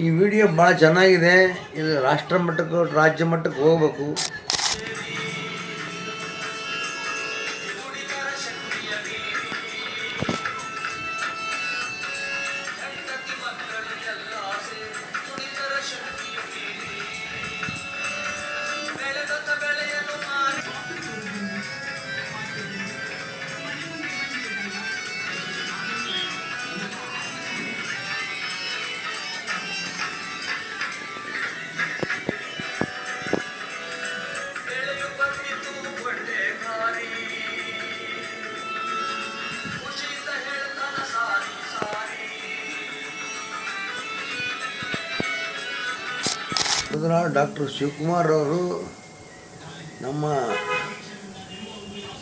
ಈ ವಿಡಿಯೋ ಭಾಳ ಚೆನ್ನಾಗಿದೆ. ಇದು ರಾಷ್ಟ್ರ ಮಟ್ಟಕ್ಕೆ ರಾಜ್ಯ ಮಟ್ಟಕ್ಕೆ ಹೋಗಬೇಕು. ಡಾಕ್ಟರ್ ಶಿವಕುಮಾರ್ ಅವರು ನಮ್ಮ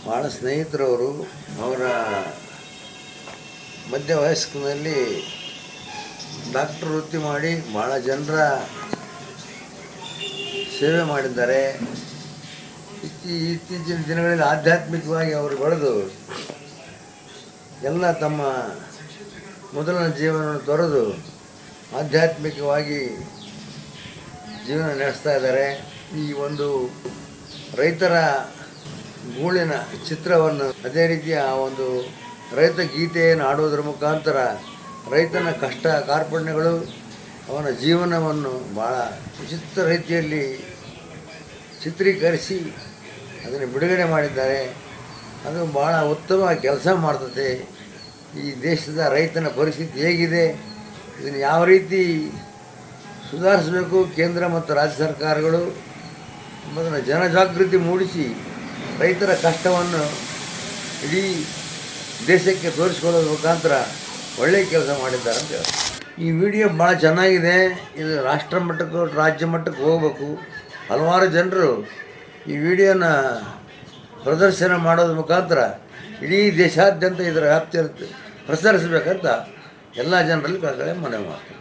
ಭಾಳ ಸ್ನೇಹಿತರವರು. ಅವರ ಮಧ್ಯ ವಯಸ್ಕನಲ್ಲಿ ಡಾಕ್ಟರ್ ವೃತ್ತಿ ಮಾಡಿ ಭಾಳ ಜನರ ಸೇವೆ ಮಾಡಿದ್ದಾರೆ. ಇತ್ತೀಚಿನ ದಿನಗಳಲ್ಲಿ ಆಧ್ಯಾತ್ಮಿಕವಾಗಿ ಅವರು ಬೆಳೆದು ಎಲ್ಲ ತಮ್ಮ ಮೊದಲ ಜೀವನವನ್ನು ತೊರೆದು ಆಧ್ಯಾತ್ಮಿಕವಾಗಿ ಜೀವನ ನಡೆಸ್ತಾ ಇದ್ದಾರೆ. ಈ ಒಂದು ರೈತರ ಗೂಳಿನ ಚಿತ್ರವನ್ನು, ಅದೇ ರೀತಿ ಆ ಒಂದು ರೈತ ಗೀತೆಯನ್ನು ಆಡೋದ್ರ ಮುಖಾಂತರ ರೈತನ ಕಷ್ಟ ಕಾರ್ಪಣ್ಯಗಳು, ಅವನ ಜೀವನವನ್ನು ಭಾಳ ವಿಚಿತ್ರ ರೀತಿಯಲ್ಲಿ ಚಿತ್ರೀಕರಿಸಿ ಅದನ್ನು ಬಿಡುಗಡೆ ಮಾಡಿದ್ದಾರೆ. ಅದು ಭಾಳ ಉತ್ತಮ ಕೆಲಸ ಮಾಡ್ತದೆ. ಈ ದೇಶದ ರೈತನ ಪರಿಸ್ಥಿತಿ ಹೇಗಿದೆ, ಇದನ್ನು ಯಾವ ರೀತಿ ಸುಧಾರಿಸಬೇಕು, ಕೇಂದ್ರ ಮತ್ತು ರಾಜ್ಯ ಸರ್ಕಾರಗಳು ಅದನ್ನು ಜನಜಾಗೃತಿ ಮೂಡಿಸಿ ರೈತರ ಕಷ್ಟವನ್ನು ಇಡೀ ದೇಶಕ್ಕೆ ತೋರಿಸ್ಕೊಳ್ಳೋದ್ರ ಮುಖಾಂತರ ಒಳ್ಳೆಯ ಕೆಲಸ ಮಾಡಿದ್ದಾರೆ ಅಂತ ಹೇಳ್ತಾರೆ. ಈ ವಿಡಿಯೋ ಭಾಳ ಚೆನ್ನಾಗಿದೆ. ಇದು ರಾಷ್ಟ್ರ ಮಟ್ಟಕ್ಕೆ ರಾಜ್ಯ ಮಟ್ಟಕ್ಕೆ ಹೋಗಬೇಕು. ಹಲವಾರು ಜನರು ಈ ವಿಡಿಯೋನ ಪ್ರದರ್ಶನ ಮಾಡೋದ್ರ ಮುಖಾಂತರ ಇಡೀ ದೇಶಾದ್ಯಂತ ಇದರ ವ್ಯಾಪ್ತಿಯನ್ನು ಪ್ರಸರಿಸಬೇಕಂತ ಎಲ್ಲ ಜನರಲ್ಲಿ ಕಳಕಳಿ ಮನವಿ ಮಾಡ್ತಾರೆ.